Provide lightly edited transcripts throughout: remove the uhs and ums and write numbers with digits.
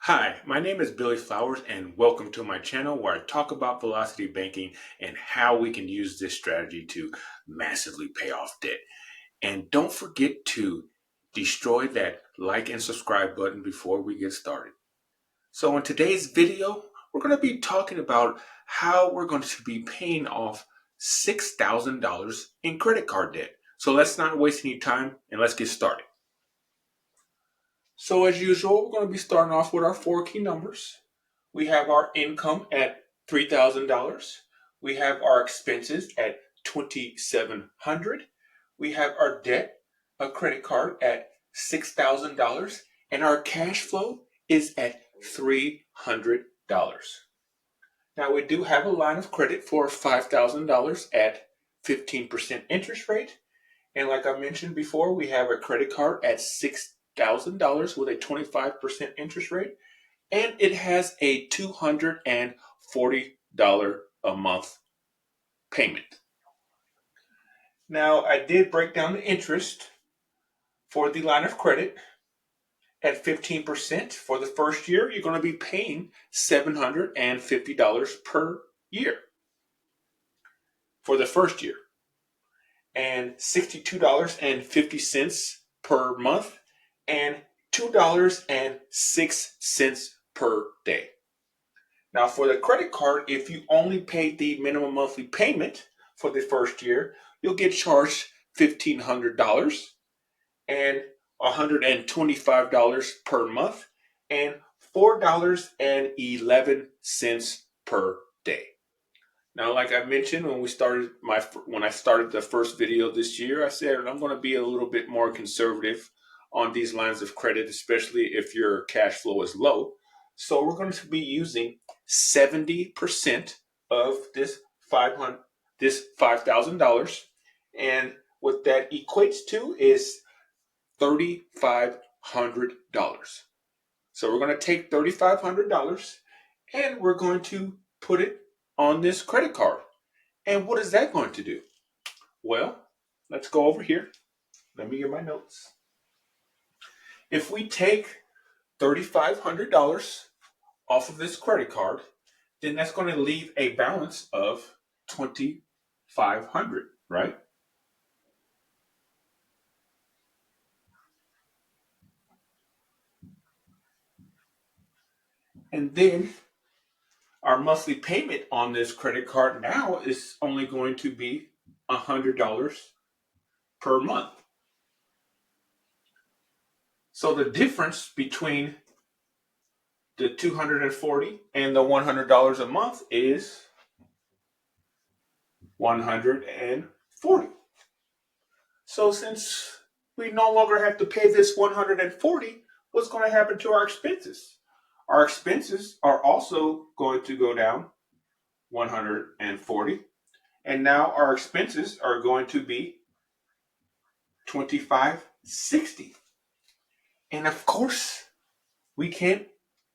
Hi, my name is Billy Flowers, and welcome to my channel where I talk about velocity banking and how we can use this strategy to massively pay off debt. And don't forget to destroy that like and subscribe button before we get started. So in today's video, we're going to be talking about how we're going to be paying off $6,000 in credit card debt. So let's not waste any time and let's get started. So as usual, we're going to be starting off with our four key numbers. We have our income at $3,000. We have our expenses at $2,700. We have our debt, a credit card at $6,000, and our cash flow is at $300. Now we do have a line of credit for $5,000 at 15% interest rate. And like I mentioned before, we have a credit card at $6,000 with a 25% interest rate, and it has a $240 a month payment. Now, I did break down the interest for the line of credit at 15%. For the first year, you're going to be paying $750 per year for the first year, and $62.50 per month, and $2.06 per day. Now for the credit card, if you only paid the minimum monthly payment for the first year, you'll get charged $1,500 and $125 per month and $4.11 per day. Now, like I mentioned when I started the first video this year, I said I'm going to be a little bit more conservative on these lines of credit, especially if your cash flow is low. So we're going to be using 70% of this $5,000, and what that equates to is $3,500. So we're going to take $3,500 and we're going to put it on this credit card. And what is that going to do? Well, let's go over here. Let me get my notes. If we take $3,500 off of this credit card, then that's going to leave a balance of $2,500, right? And then our monthly payment on this credit card now is only going to be $100 per month. So the difference between the $240 and the $100 a month is $140. So since we no longer have to pay this $140, what's going to happen to our expenses? Our expenses are also going to go down $140, and now our expenses are going to be $2,560. And of course, we can't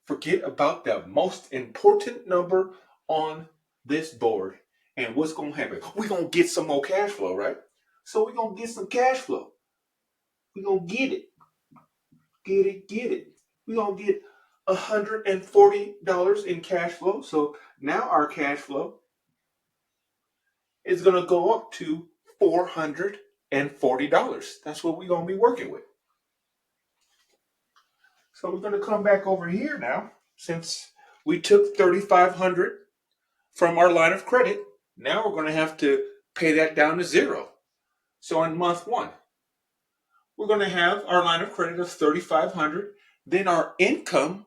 forget about the most important number on this board. And what's going to happen? We're going to get some more cash flow, right? So we're going to get some cash flow. We're going to get it. Get it. We're going to get $140 in cash flow. So now our cash flow is going to go up to $440. That's what we're going to be working with. So we're going to come back over here now. Since we took $3,500 from our line of credit, now we're going to have to pay that down to zero. So in month one, we're going to have our line of credit of $3,500. Then our income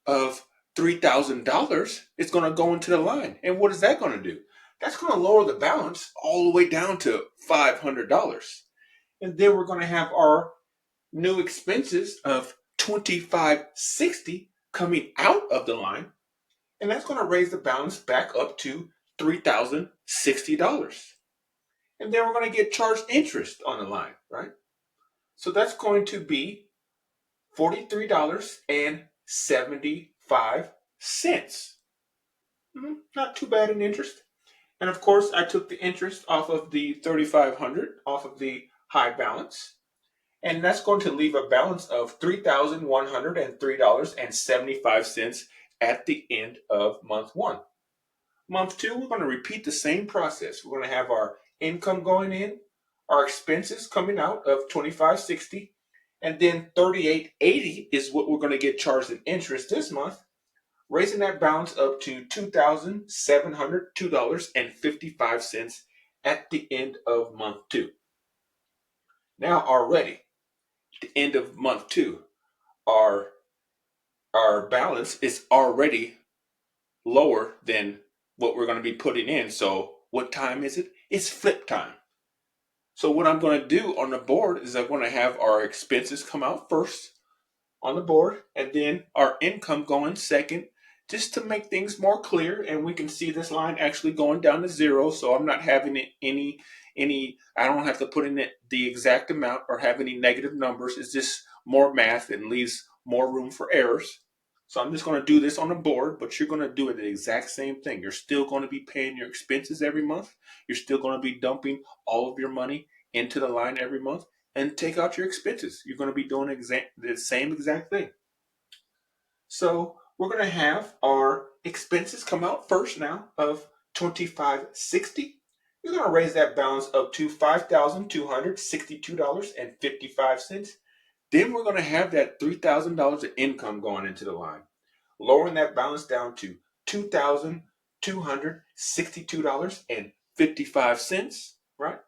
of $3,000 is going to go into the line. And what is that going to do? That's going to lower the balance all the way down to $500. And then we're going to have our new expenses of $2,560 coming out of the line. And that's going to raise the balance back up to $3,060. And then we're going to get charged interest on the line, right? So that's going to be $43.75. Not too bad in interest. And of course, I took the interest off of the $3,500, off of the high balance. And that's going to leave a balance of $3,103.75 at the end of month one. Month two, we're going to repeat the same process. We're going to have our income going in, our expenses coming out of $2,560, and then $3,880 is what we're going to get charged in interest this month, raising that balance up to $2,702.55 at the end of month two. Now already, at the end of month two, our balance is already lower than what we're going to be putting in. So what time is it? It's flip time. So what I'm going to do on the board is I'm going to have our expenses come out first on the board and then our income going second, just to make things more clear, and we can see this line actually going down to zero. So I'm not having any I don't have to put in the exact amount or have any negative numbers. It's just more math and leaves more room for errors. So I'm just going to do this on the board, but you're going to do it the exact same thing. You're still going to be paying your expenses every month. You're still going to be dumping all of your money into the line every month and take out your expenses. You're going to be doing the same exact thing. So we're going to have our expenses come out first now of $2,560. You're going to raise that balance up to $5,262.55. Then we're going to have that $3,000 of income going into the line, lowering that balance down to $2,262.55, right?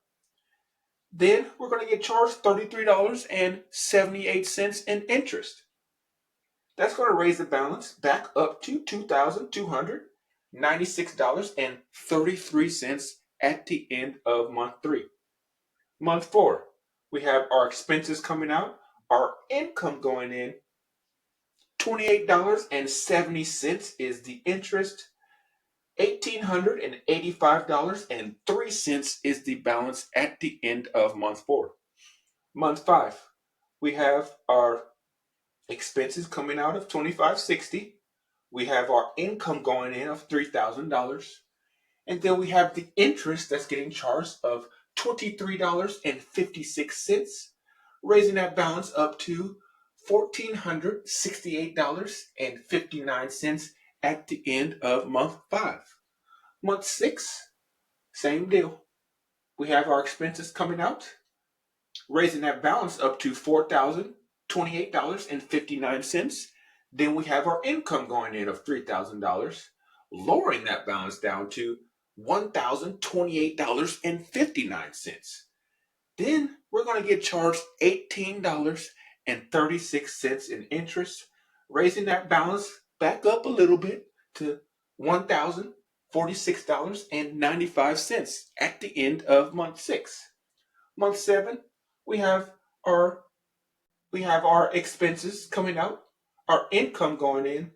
Then we're going to get charged $33.78 in interest. That's going to raise the balance back up to $2,296.33 at the end of month three. Month four, we have our expenses coming out, our income going in. $28.70 is the interest. $1,885.03 is the balance at the end of month four. Month five, we have our expenses coming out of $2,560. We have our income going in of $3,000. And then we have the interest that's getting charged of $23.56, raising that balance up to $1,468.59 at the end of month five. Month six, same deal. We have our expenses coming out, raising that balance up to $4,028.59. Then we have our income going in of $3,000, lowering that balance down to $1,028.59. Then we're going to get charged $18.36 in interest, raising that balance back up a little bit to $1,046.95 at the end of month six. Month seven, we have our expenses coming out, our income going in.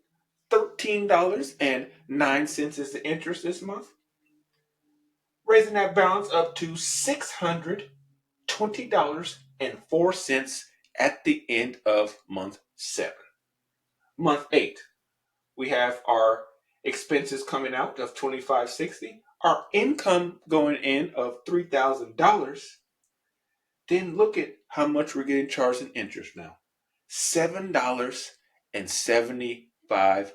$13.09 is the interest this month, raising that balance up to $620.04 at the end of month seven. Month eight, we have our expenses coming out of $2,560, our income going in of $3,000. Then look at how much we're getting charged in interest now. $7.75,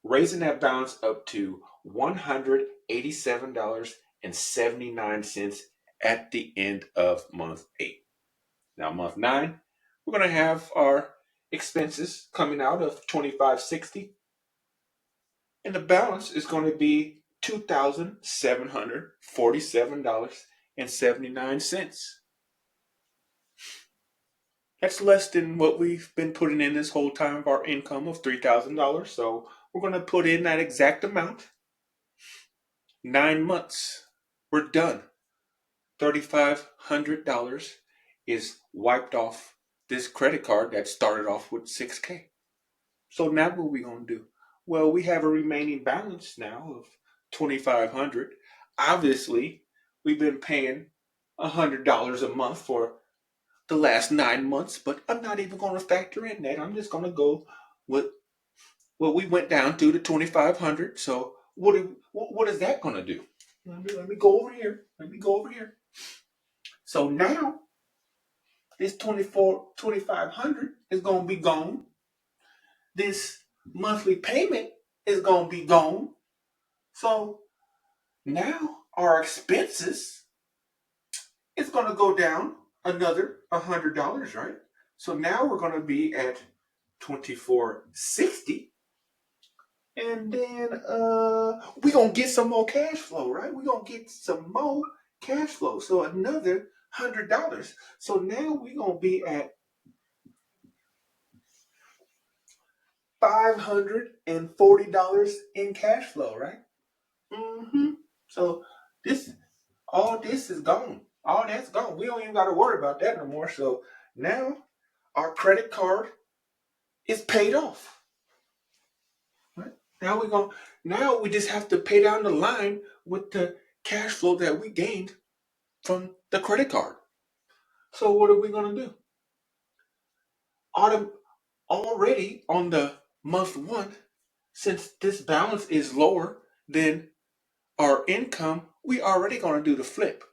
raising that balance up to $187.79 at the end of month eight. Now, month nine, we're going to have our expenses coming out of $2,560, and the balance is going to be $2,747.79. That's less than what we've been putting in this whole time of our income of $3,000. So we're going to put in that exact amount. 9 months. We're done. $3,500 is wiped off this credit card that started off with $6K. So now what are we going to do? Well, we have a remaining balance now of $2,500. Obviously, we've been paying $100 a month for the last 9 months, but I'm not even going to factor in that. I'm just going to go with what we went down to the $2,500. So what is that going to do? Let me go over here. So now This 2,500 is going to be gone. This monthly payment is going to be gone. So now our expenses is going to go down another $100, right? So now we're going to be at 2,460. And then we're going to get some more cash flow, right? We're going to get some more cash flow. So another $100. So now we're going to be at $540 in cash flow, right? Mm-hmm. So all this is gone. All that's gone. We don't even got to worry about that no more. So now our credit card is paid off. Right? Now we just have to pay down the line with the cash flow that we gained from the credit card. So what are we gonna do? Already on the month one, since this balance is lower than our income, we already gonna do the flip.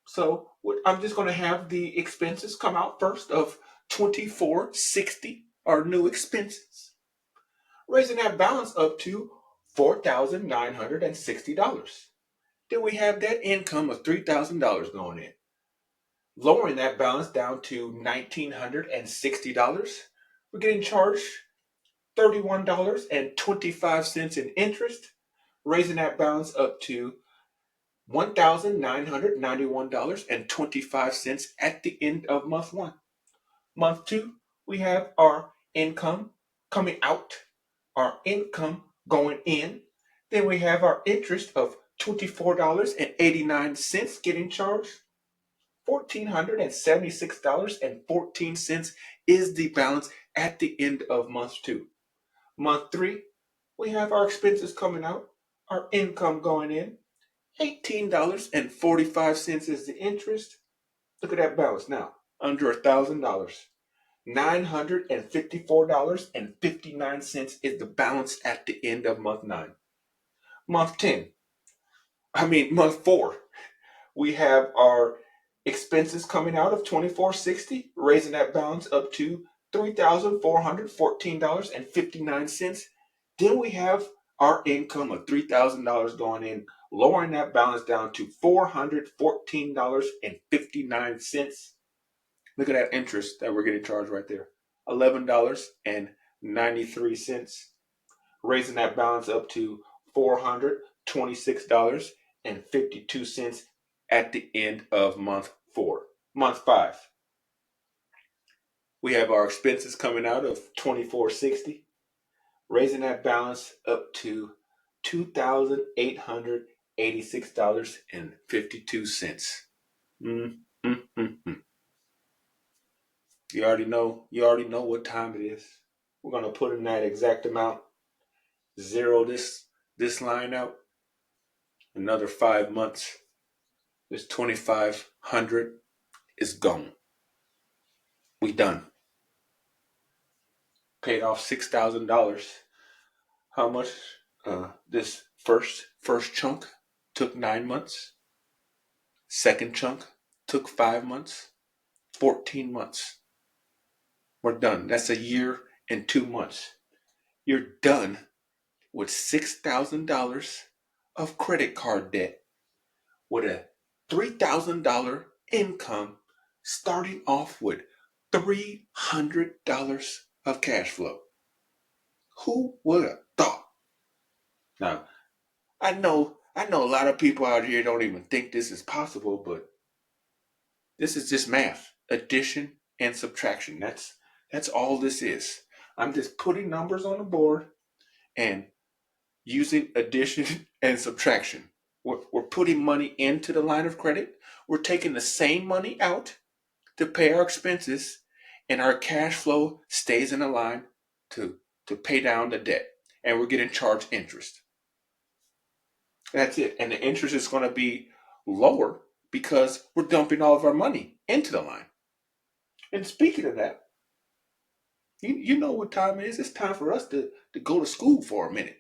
So I'm just gonna have the expenses come out first of 2,460, our new expenses, raising that balance up to $4,960. Then we have that income of $3,000 going in, lowering that balance down to $1,960. We're getting charged $31.25 in interest, raising that balance up to $1,991.25 at the end of month one. Month two, we have our income coming out, our income going in. Then we have our interest of $24.89 getting charged. $1,476.14 is the balance at the end of month two. Month three, we have our expenses coming out, our income going in. $18.45 is the interest. Look at that balance now, under $1,000. $954.59 is the balance at the end of month nine. Month four, we have our expenses coming out of $2,460, raising that balance up to $3,414.59. Then we have our income of $3,000 going in, lowering that balance down to $414.59. Look at that interest that we're getting charged right there, $11.93, raising that balance up to $426.52 at the end of month four. Month five, we have our expenses coming out of $2,460, raising that balance up to $2,886.52. Mm-hmm. You already know what time it is. We're gonna put in that exact amount, zero this line out. Another 5 months. This 2,500 is gone. We done. Paid off $6,000. How much? This first chunk took 9 months. Second chunk took 5 months. 14 months. We're done. That's a year and 2 months. You're done with $6,000 of credit card debt with a $3,000 income, starting off with $300 of cash flow. Who would have thought? Now, I know a lot of people out here don't even think this is possible, but this is just math, addition and subtraction. That's all this is. I'm just putting numbers on the board and using addition and subtraction. We're putting money into the line of credit. We're taking the same money out to pay our expenses, and our cash flow stays in the line to pay down the debt. And we're getting charged interest. That's it. And the interest is going to be lower because we're dumping all of our money into the line. And speaking of that, you know what time it is. It's time for us to go to school for a minute.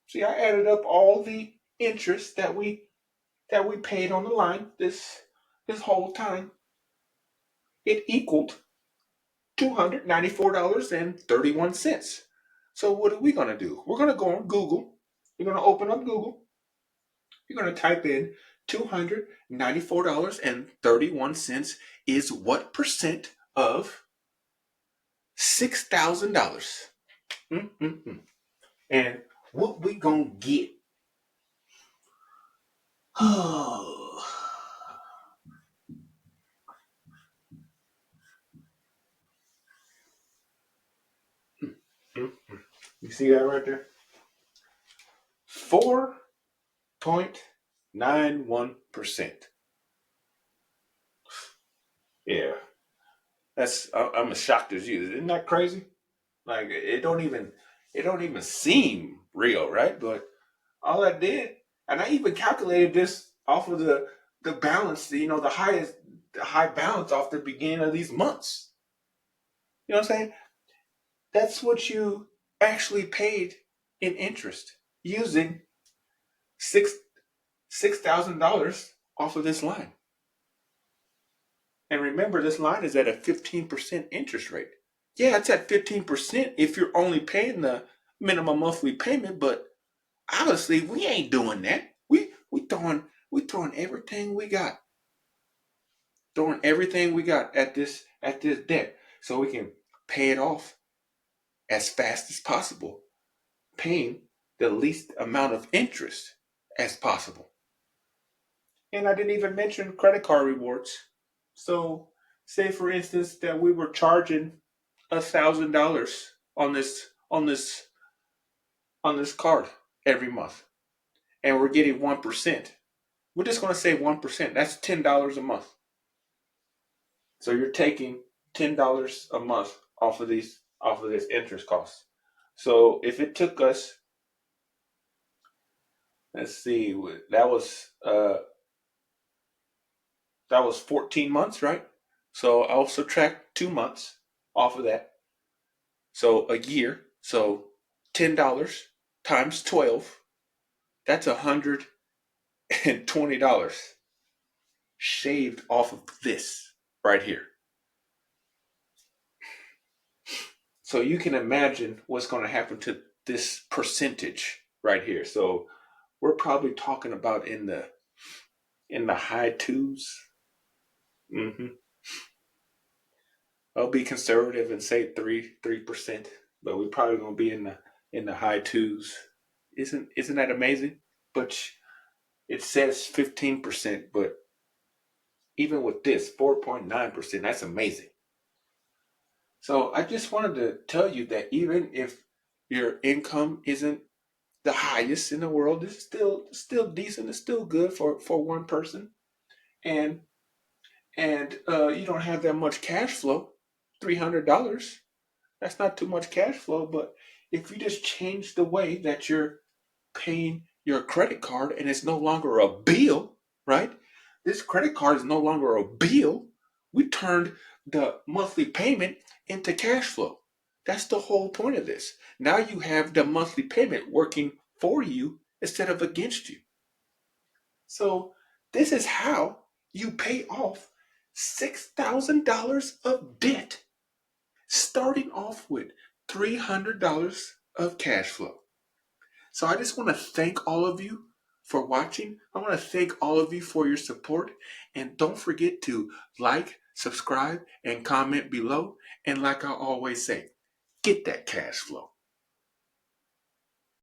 See, I added up all the interest that we paid on the line this whole time. it equaled $294.31. So what are we going to do? We're going to go on Google. You're going to open up Google. You're going to type in $294.31 is what percent of $6,000. Mm-mm-mm. And what we going to get? Oh. You see that right there? 4.91%. Yeah. I'm as shocked as you. Isn't that crazy? Like it don't even seem real, right? But all I did, and I even calculated this off of the balance, the high balance off the beginning of these months. You know what I'm saying? That's what you actually paid in interest using $6,000 off of this line. And remember, this line is at a 15% interest rate. Yeah, it's at 15% if you're only paying the minimum monthly payment, but obviously we ain't doing that. We throwing everything we got. Throwing everything we got at this debt so we can pay it off as fast as possible, paying the least amount of interest as possible. And I didn't even mention credit card rewards. So say for instance that we were charging $1,000 on this card every month, and we're getting 1%. We're just going to say 1%. That's $10 a month. So you're taking $10 a month off of this interest cost. So if it took us, let's see, that was 14 months, right? So I'll subtract 2 months off of that. So a year. So $10 times 12. That's $120 shaved off of this right here. So you can imagine what's going to happen to this percentage right here. So we're probably talking about in the high twos. Mm-hmm. I'll be conservative and say 3%, but we're probably gonna be in the high twos. Isn't that amazing? But it says 15%, but even with this 4.9%, that's amazing. So I just wanted to tell you that even if your income isn't the highest in the world, it's still decent. It's still good for one person, and you don't have that much cash flow. $300. That's not too much cash flow, but if you just change the way that you're paying your credit card and it's no longer a bill, right? This credit card is no longer a bill. We turned the monthly payment into cash flow. That's the whole point of this. Now you have the monthly payment working for you instead of against you. So this is how you pay off $6,000 of debt, starting off with $300 of cash flow. So I just want to thank all of you for watching. I want to thank all of you for your support. And don't forget to like, subscribe, and comment below. And like I always say, get that cash flow.